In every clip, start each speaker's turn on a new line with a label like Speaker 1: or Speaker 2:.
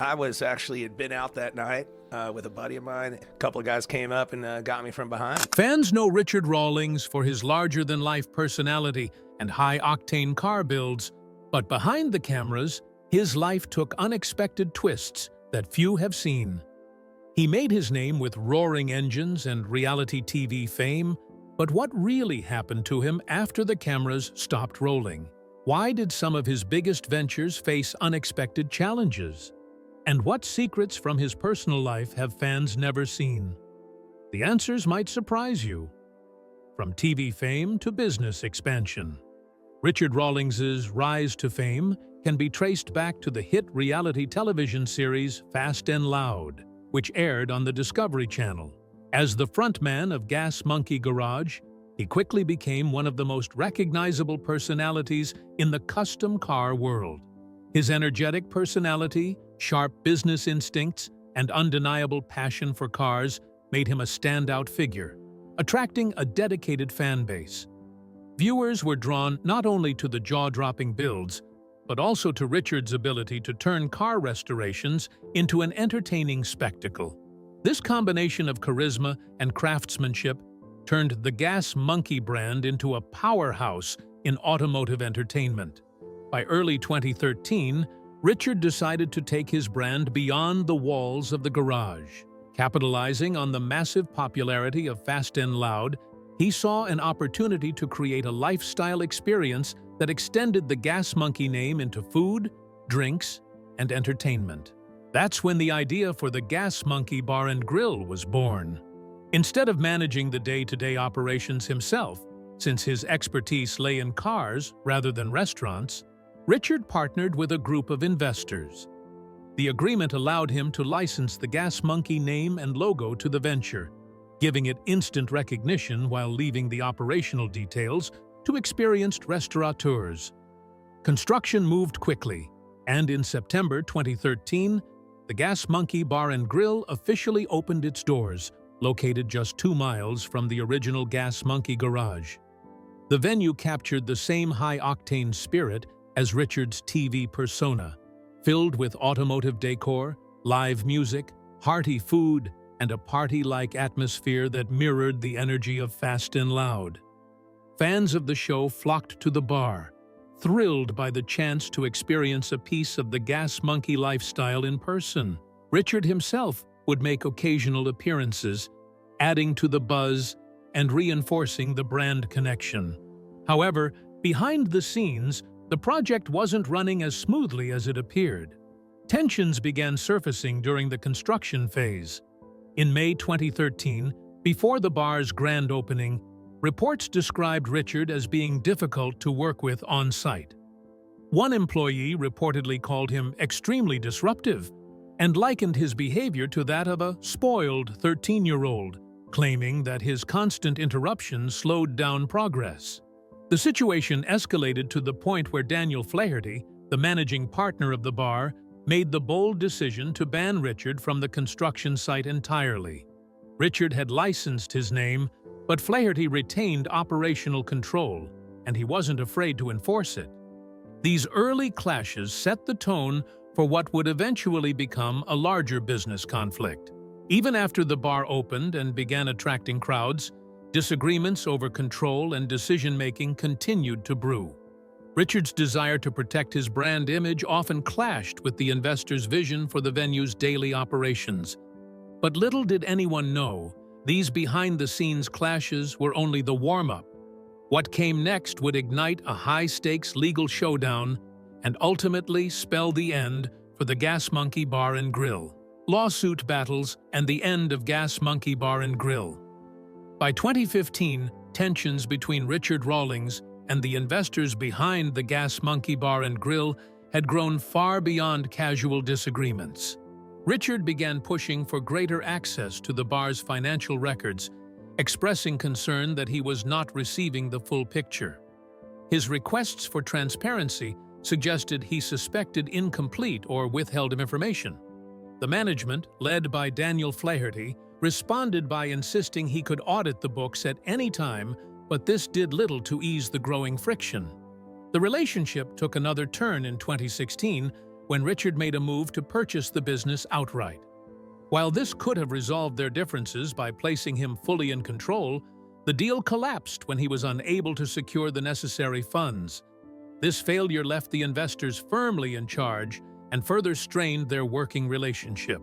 Speaker 1: I was actually had been out that night with a buddy of mine. A couple of guys came up and got me from behind.
Speaker 2: Fans know Richard Rawlings for his larger-than-life personality and high-octane car builds, but behind the cameras, his life took unexpected twists that few have seen. He made his name with roaring engines and reality TV fame, but what really happened to him after the cameras stopped rolling? Why did some of his biggest ventures face unexpected challenges? And what secrets from his personal life have fans never seen? The answers might surprise you. From TV fame to business expansion, Richard Rawlings's rise to fame can be traced back to the hit reality television series Fast and Loud, which aired on the Discovery Channel. As the frontman of Gas Monkey Garage, he quickly became one of the most recognizable personalities in the custom car world. His energetic personality, sharp business instincts, and undeniable passion for cars made him a standout figure, attracting a dedicated fan base. Viewers were drawn not only to the jaw-dropping builds, but also to Richard's ability to turn car restorations into an entertaining spectacle. This combination of charisma and craftsmanship turned the Gas Monkey brand into a powerhouse in automotive entertainment. By early 2013, Richard decided to take his brand beyond the walls of the garage. Capitalizing on the massive popularity of Fast and Loud, he saw an opportunity to create a lifestyle experience that extended the Gas Monkey name into food, drinks, and entertainment. That's when the idea for the Gas Monkey Bar and Grill was born. Instead of managing the day-to-day operations himself, since his expertise lay in cars rather than restaurants, Richard partnered with a group of investors. The agreement allowed him to license the Gas Monkey name and logo to the venture, giving it instant recognition while leaving the operational details to experienced restaurateurs. Construction moved quickly, and in September 2013, the Gas Monkey Bar and Grill officially opened its doors, located just 2 miles from the original Gas Monkey Garage. The venue captured the same high-octane spirit as Richard's TV persona, filled with automotive decor, live music, hearty food, and a party-like atmosphere that mirrored the energy of Fast and Loud. Fans of the show flocked to the bar, thrilled by the chance to experience a piece of the Gas Monkey lifestyle in person. Richard himself would make occasional appearances, adding to the buzz and reinforcing the brand connection. However, behind the scenes, the project wasn't running as smoothly as it appeared. Tensions began surfacing during the construction phase. In May 2013, before the bar's grand opening, reports described Richard as being difficult to work with on-site. One employee reportedly called him extremely disruptive and likened his behavior to that of a spoiled 13-year-old, claiming that his constant interruptions slowed down progress. The situation escalated to the point where Daniel Flaherty, the managing partner of the bar, made the bold decision to ban Richard from the construction site entirely. Richard had licensed his name, but Flaherty retained operational control, and he wasn't afraid to enforce it. These early clashes set the tone for what would eventually become a larger business conflict. Even after the bar opened and began attracting crowds, disagreements over control and decision-making continued to brew. Richard's desire to protect his brand image often clashed with the investors' vision for the venue's daily operations. But little did anyone know, these behind-the-scenes clashes were only the warm-up. What came next would ignite a high-stakes legal showdown and ultimately spell the end for the Gas Monkey Bar and Grill. Lawsuit battles and the end of Gas Monkey Bar and Grill. By 2015, tensions between Richard Rawlings and the investors behind the Gas Monkey Bar and Grill had grown far beyond casual disagreements. Richard began pushing for greater access to the bar's financial records, expressing concern that he was not receiving the full picture. His requests for transparency suggested he suspected incomplete or withheld information. The management, led by Daniel Flaherty, responded by insisting he could audit the books at any time, but this did little to ease the growing friction. The relationship took another turn in 2016 when Richard made a move to purchase the business outright. While this could have resolved their differences by placing him fully in control, the deal collapsed when he was unable to secure the necessary funds. This failure left the investors firmly in charge and further strained their working relationship.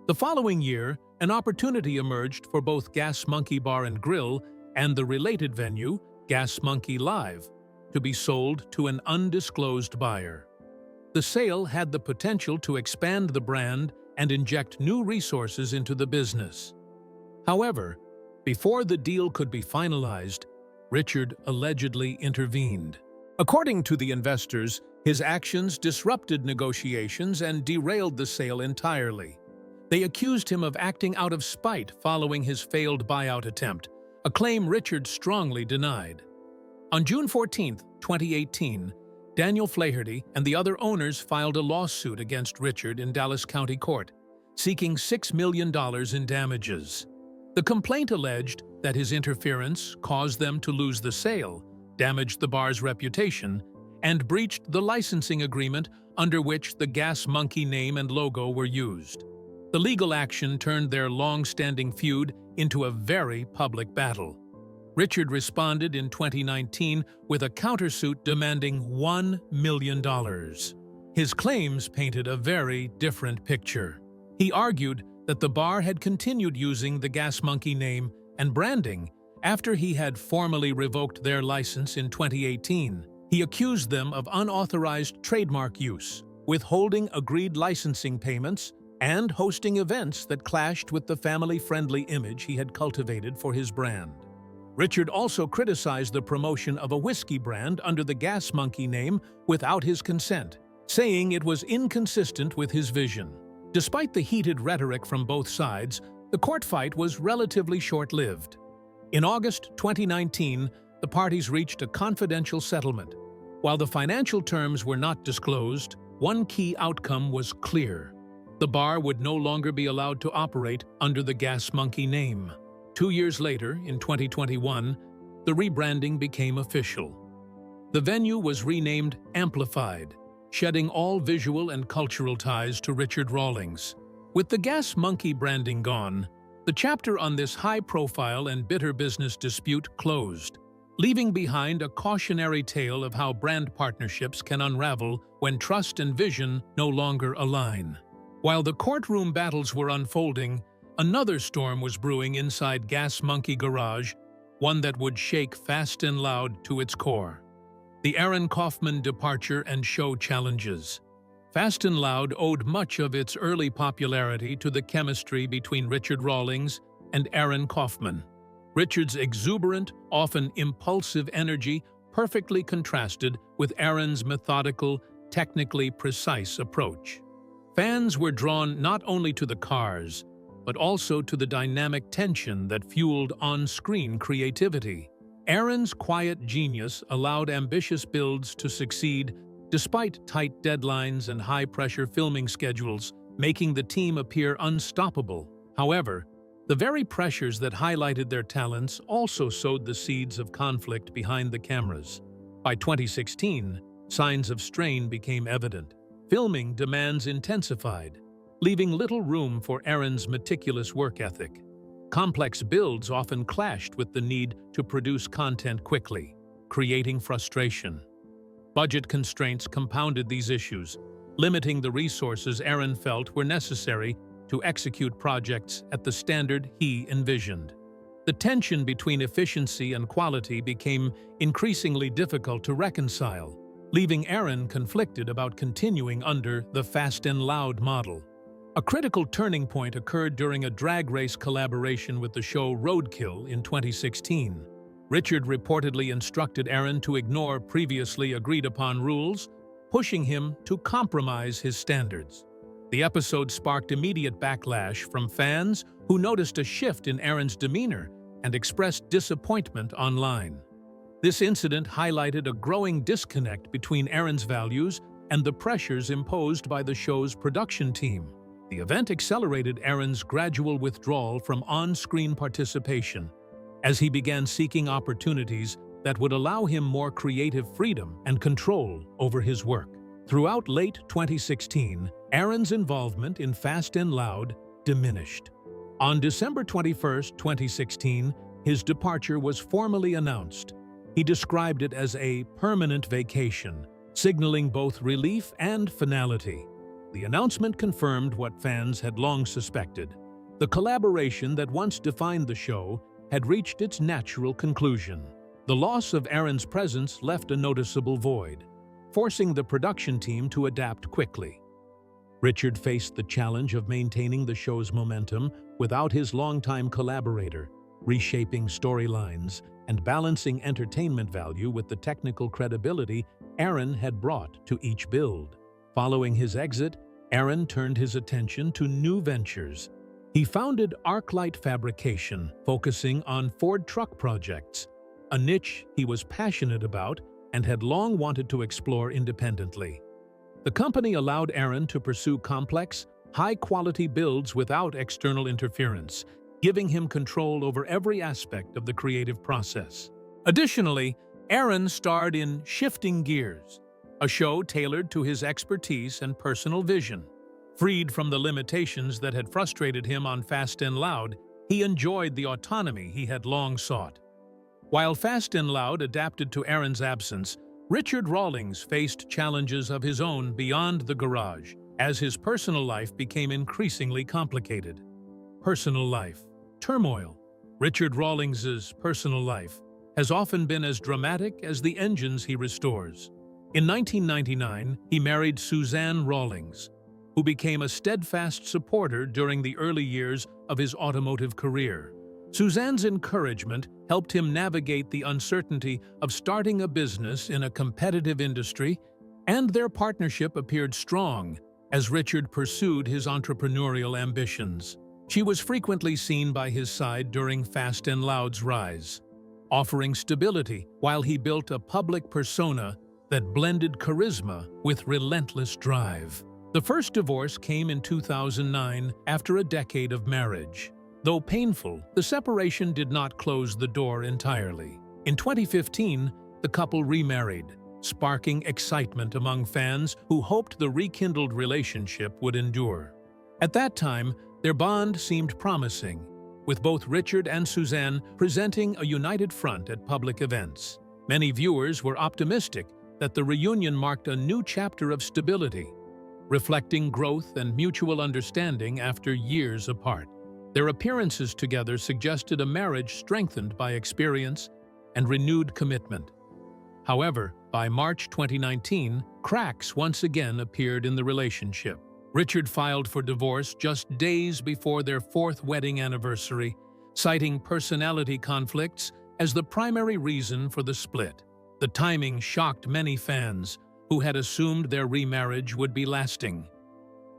Speaker 2: The following year, an opportunity emerged for both Gas Monkey Bar and Grill and the related venue, Gas Monkey Live, to be sold to an undisclosed buyer. The sale had the potential to expand the brand and inject new resources into the business. However, before the deal could be finalized, Richard allegedly intervened. According to the investors, his actions disrupted negotiations and derailed the sale entirely. They accused him of acting out of spite following his failed buyout attempt, a claim Richard strongly denied. On June 14, 2018, Daniel Flaherty and the other owners filed a lawsuit against Richard in Dallas County Court, seeking $6 million in damages. The complaint alleged that his interference caused them to lose the sale, damaged the bar's reputation, and breached the licensing agreement under which the Gas Monkey name and logo were used. The legal action turned their long-standing feud into a very public battle. Richard responded in 2019 with a countersuit demanding $1 million. His claims painted a very different picture. He argued that the bar had continued using the Gas Monkey name and branding after he had formally revoked their license in 2018. He accused them of unauthorized trademark use, withholding agreed licensing payments, and hosting events that clashed with the family-friendly image he had cultivated for his brand. Richard also criticized the promotion of a whiskey brand under the Gas Monkey name without his consent, saying it was inconsistent with his vision. Despite the heated rhetoric from both sides, the court fight was relatively short-lived. In August 2019, the parties reached a confidential settlement. While the financial terms were not disclosed, one key outcome was clear. The bar would no longer be allowed to operate under the Gas Monkey name. 2 years later, in 2021, the rebranding became official. The venue was renamed Amplified, shedding all visual and cultural ties to Richard Rawlings. With the Gas Monkey branding gone, the chapter on this high-profile and bitter business dispute closed, leaving behind a cautionary tale of how brand partnerships can unravel when trust and vision no longer align. While the courtroom battles were unfolding, another storm was brewing inside Gas Monkey Garage, one that would shake Fast and Loud to its core. The Aaron Kaufman departure and show challenges. Fast and Loud owed much of its early popularity to the chemistry between Richard Rawlings and Aaron Kaufman. Richard's exuberant, often impulsive energy perfectly contrasted with Aaron's methodical, technically precise approach. Fans were drawn not only to the cars, but also to the dynamic tension that fueled on-screen creativity. Aaron's quiet genius allowed ambitious builds to succeed despite tight deadlines and high-pressure filming schedules, making the team appear unstoppable. However, the very pressures that highlighted their talents also sowed the seeds of conflict behind the cameras. By 2016, signs of strain became evident. Filming demands intensified, leaving little room for Aaron's meticulous work ethic. Complex builds often clashed with the need to produce content quickly, creating frustration. Budget constraints compounded these issues, limiting the resources Aaron felt were necessary to execute projects at the standard he envisioned. The tension between efficiency and quality became increasingly difficult to reconcile, leaving Aaron conflicted about continuing under the Fast and Loud model. A critical turning point occurred during a drag race collaboration with the show Roadkill in 2016. Richard reportedly instructed Aaron to ignore previously agreed-upon rules, pushing him to compromise his standards. The episode sparked immediate backlash from fans who noticed a shift in Aaron's demeanor and expressed disappointment online. This incident highlighted a growing disconnect between Aaron's values and the pressures imposed by the show's production team. The event accelerated Aaron's gradual withdrawal from on-screen participation, as he began seeking opportunities that would allow him more creative freedom and control over his work. Throughout late 2016, Aaron's involvement in Fast and Loud diminished. On December 21, 2016, his departure was formally announced. He described it as a permanent vacation, signaling both relief and finality. The announcement confirmed what fans had long suspected. The collaboration that once defined the show had reached its natural conclusion. The loss of Aaron's presence left a noticeable void, forcing the production team to adapt quickly. Richard faced the challenge of maintaining the show's momentum without his longtime collaborator, reshaping storylines and balancing entertainment value with the technical credibility Aaron had brought to each build. Following his exit, Aaron turned his attention to new ventures. He founded ArcLight Fabrication, focusing on Ford truck projects, a niche he was passionate about and had long wanted to explore independently. The company allowed Aaron to pursue complex, high-quality builds without external interference, giving him control over every aspect of the creative process. Additionally, Aaron starred in Shifting Gears, a show tailored to his expertise and personal vision. Freed from the limitations that had frustrated him on Fast and Loud, he enjoyed the autonomy he had long sought. While Fast and Loud adapted to Aaron's absence, Richard Rawlings faced challenges of his own beyond the garage, as his personal life became increasingly complicated. Personal life. Turmoil. Richard Rawlings's personal life has often been as dramatic as the engines he restores. In 1999, he married Suzanne Rawlings, who became a steadfast supporter during the early years of his automotive career. Suzanne's encouragement helped him navigate the uncertainty of starting a business in a competitive industry, and their partnership appeared strong as Richard pursued his entrepreneurial ambitions. She was frequently seen by his side during Fast and Loud's rise, offering stability while he built a public persona that blended charisma with relentless drive. The first divorce came in 2009 after a decade of marriage. Though painful, the separation did not close the door entirely. In 2015, the couple remarried, sparking excitement among fans who hoped the rekindled relationship would endure. At that time, their bond seemed promising, with both Richard and Suzanne presenting a united front at public events. Many viewers were optimistic that the reunion marked a new chapter of stability, reflecting growth and mutual understanding after years apart. Their appearances together suggested a marriage strengthened by experience and renewed commitment. However, by March 2019, cracks once again appeared in the relationship. Richard filed for divorce just days before their fourth wedding anniversary, citing personality conflicts as the primary reason for the split. The timing shocked many fans who had assumed their remarriage would be lasting.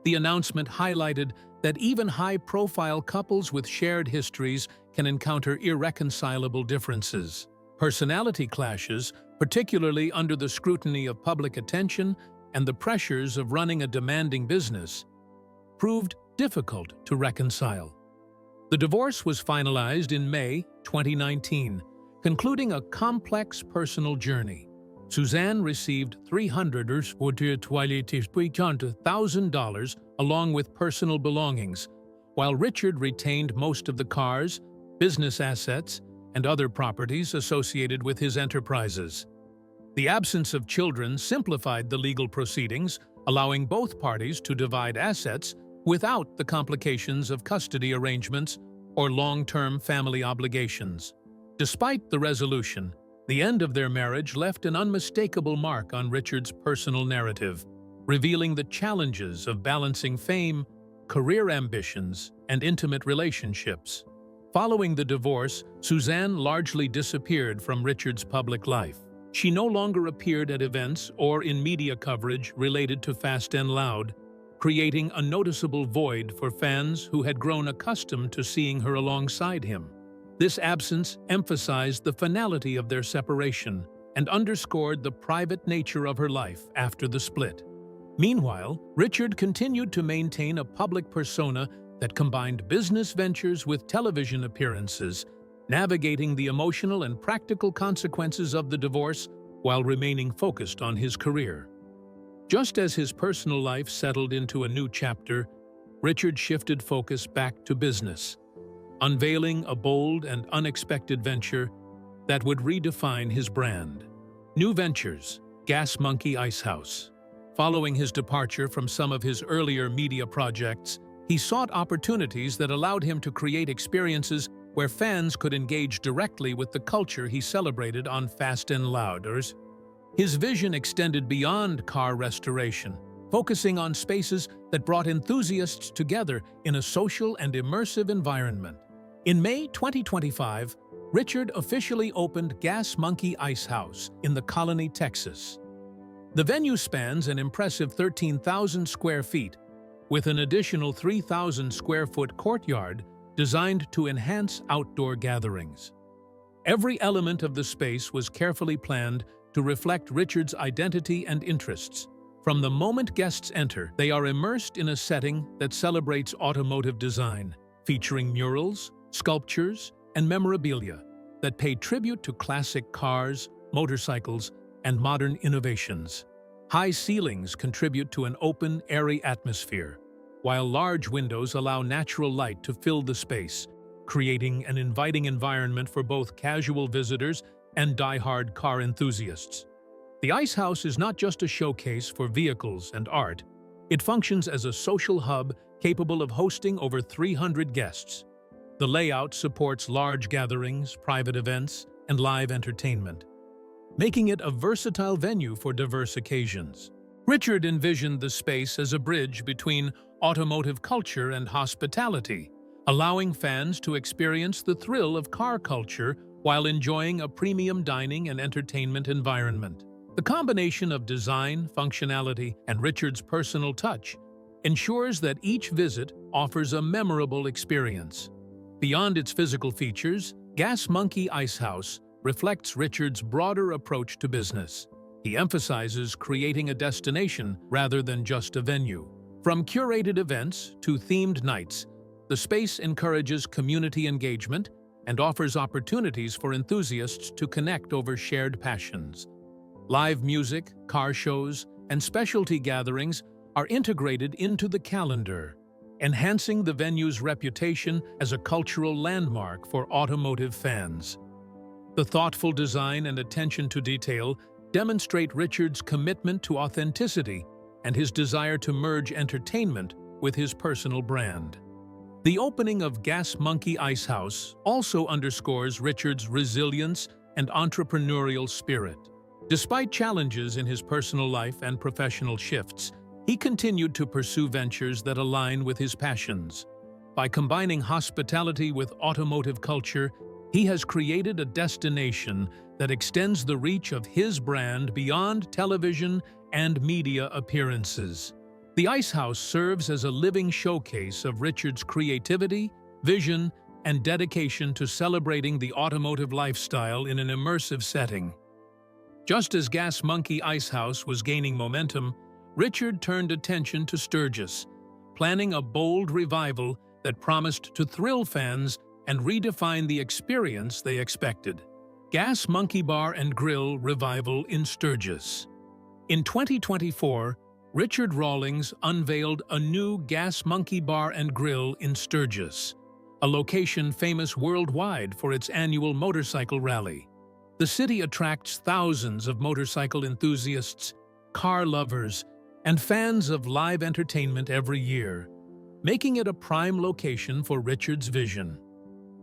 Speaker 2: The announcement highlighted that even high-profile couples with shared histories can encounter irreconcilable differences. Personality clashes, particularly under the scrutiny of public attention and the pressures of running a demanding business, proved difficult to reconcile. The divorce was finalized in May 2019, concluding a complex personal journey. Suzanne received $300,000 along with personal belongings, while Richard retained most of the cars, business assets, and other properties associated with his enterprises. The absence of children simplified the legal proceedings, allowing both parties to divide assets without the complications of custody arrangements or long-term family obligations. Despite the resolution, the end of their marriage left an unmistakable mark on Richard's personal narrative, revealing the challenges of balancing fame, career ambitions, and intimate relationships. Following the divorce, Suzanne largely disappeared from Richard's public life. She no longer appeared at events or in media coverage related to Fast and Loud, creating a noticeable void for fans who had grown accustomed to seeing her alongside him. This absence emphasized the finality of their separation and underscored the private nature of her life after the split. Meanwhile, Richard continued to maintain a public persona that combined business ventures with television appearances, navigating the emotional and practical consequences of the divorce while remaining focused on his career. Just as his personal life settled into a new chapter, Richard shifted focus back to business, unveiling a bold and unexpected venture that would redefine his brand. New Ventures, Gas Monkey Ice House. Following his departure from some of his earlier media projects, he sought opportunities that allowed him to create experiences where fans could engage directly with the culture he celebrated on Fast and Louders. His vision extended beyond car restoration, focusing on spaces that brought enthusiasts together in a social and immersive environment. In May 2025, Richard officially opened Gas Monkey Ice House in the Colony, Texas. The venue spans an impressive 13,000 square feet, with an additional 3,000 square foot courtyard designed to enhance outdoor gatherings. Every element of the space was carefully planned to reflect Richard's identity and interests. From the moment guests enter, they are immersed in a setting that celebrates automotive design, featuring murals, sculptures, and memorabilia that pay tribute to classic cars, motorcycles, and modern innovations. High ceilings contribute to an open, airy atmosphere, while large windows allow natural light to fill the space, creating an inviting environment for both casual visitors and die-hard car enthusiasts. The Ice House is not just a showcase for vehicles and art. It functions as a social hub capable of hosting over 300 guests. The layout supports large gatherings, private events, and live entertainment, making it a versatile venue for diverse occasions. Richard envisioned the space as a bridge between automotive culture and hospitality, allowing fans to experience the thrill of car culture while enjoying a premium dining and entertainment environment. The combination of design, functionality, and Richard's personal touch ensures that each visit offers a memorable experience. Beyond its physical features, Gas Monkey Ice House reflects Richard's broader approach to business. He emphasizes creating a destination rather than just a venue. From curated events to themed nights, the space encourages community engagement and offers opportunities for enthusiasts to connect over shared passions. Live music, car shows, and specialty gatherings are integrated into the calendar, enhancing the venue's reputation as a cultural landmark for automotive fans. The thoughtful design and attention to detail demonstrate Richard's commitment to authenticity and his desire to merge entertainment with his personal brand. The opening of Gas Monkey Ice House also underscores Richard's resilience and entrepreneurial spirit. Despite challenges in his personal life and professional shifts, he continued to pursue ventures that align with his passions. By combining hospitality with automotive culture, he has created a destination that extends the reach of his brand beyond television and media appearances. The Ice House serves as a living showcase of Richard's creativity, vision, and dedication to celebrating the automotive lifestyle in an immersive setting. Just as Gas Monkey Ice House was gaining momentum, Richard turned attention to Sturgis, planning a bold revival that promised to thrill fans and redefine the experience they expected. Gas Monkey Bar and Grill Revival in Sturgis. In 2024, Richard Rawlings unveiled a new Gas Monkey Bar and Grill in Sturgis, a location famous worldwide for its annual motorcycle rally. The city attracts thousands of motorcycle enthusiasts, car lovers, and fans of live entertainment every year, making it a prime location for Richard's vision.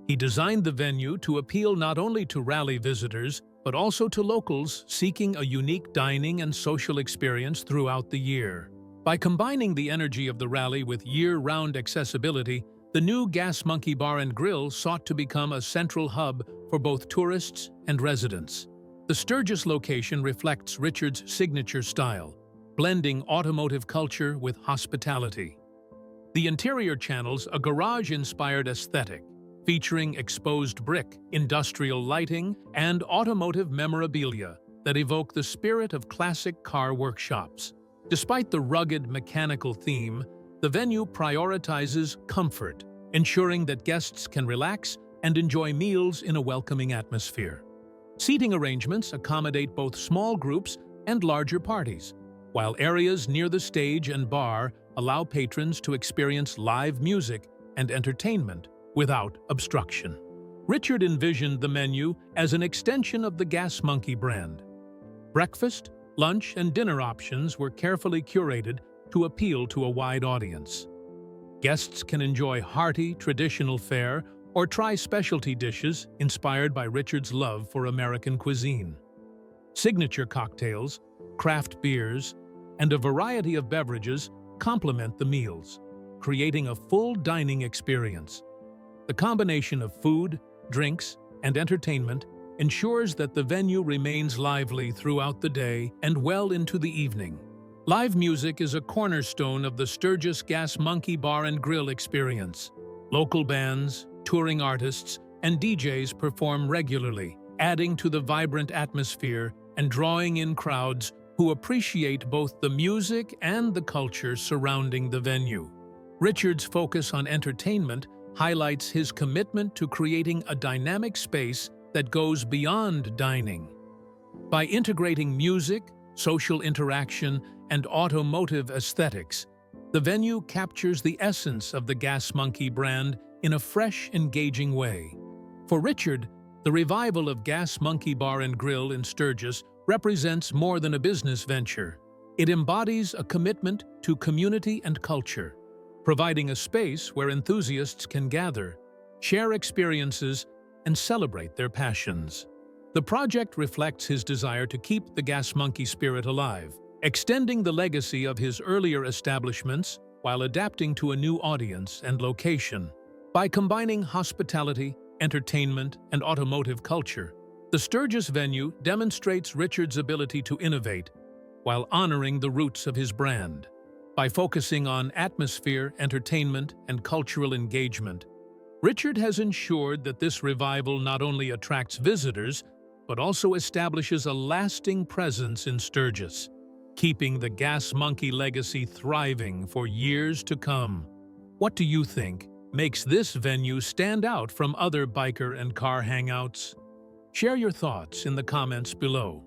Speaker 2: He designed the venue to appeal not only to rally visitors, but also to locals seeking a unique dining and social experience throughout the year. By combining the energy of the rally with year-round accessibility, the new Gas Monkey Bar and Grill sought to become a central hub for both tourists and residents. The Sturgis location reflects Richard's signature style, blending automotive culture with hospitality. The interior channels a garage-inspired aesthetic, featuring exposed brick, industrial lighting, and automotive memorabilia that evoke the spirit of classic car workshops. Despite the rugged mechanical theme, the venue prioritizes comfort, ensuring that guests can relax and enjoy meals in a welcoming atmosphere. Seating arrangements accommodate both small groups and larger parties, while areas near the stage and bar allow patrons to experience live music and entertainment without obstruction. Richard envisioned the menu as an extension of the Gas Monkey brand. Breakfast, lunch, and dinner options were carefully curated to appeal to a wide audience. Guests can enjoy hearty, traditional fare or try specialty dishes inspired by Richard's love for American cuisine. Signature cocktails, craft beers, and a variety of beverages complement the meals, creating a full dining experience. The combination of food, drinks, and entertainment ensures that the venue remains lively throughout the day and well into the evening. Live music is a cornerstone of the Sturgis Gas Monkey Bar and Grill experience. Local bands, touring artists, and DJs perform regularly, adding to the vibrant atmosphere and drawing in crowds who appreciate both the music and the culture surrounding the venue. Richard's focus on entertainment highlights his commitment to creating a dynamic space that goes beyond dining. By integrating music, social interaction, and automotive aesthetics, the venue captures the essence of the Gas Monkey brand in a fresh, engaging way. For Richard, the revival of Gas Monkey Bar and Grill in Sturgis represents more than a business venture. It embodies a commitment to community and culture, providing a space where enthusiasts can gather, share experiences, and celebrate their passions. The project reflects his desire to keep the Gas Monkey spirit alive, extending the legacy of his earlier establishments while adapting to a new audience and location. By combining hospitality, entertainment, and automotive culture, the Sturgis venue demonstrates Richard's ability to innovate while honoring the roots of his brand. By focusing on atmosphere, entertainment, and cultural engagement, Richard has ensured that this revival not only attracts visitors, but also establishes a lasting presence in Sturgis, keeping the Gas Monkey legacy thriving for years to come. What do you think makes this venue stand out from other biker and car hangouts? Share your thoughts in the comments below.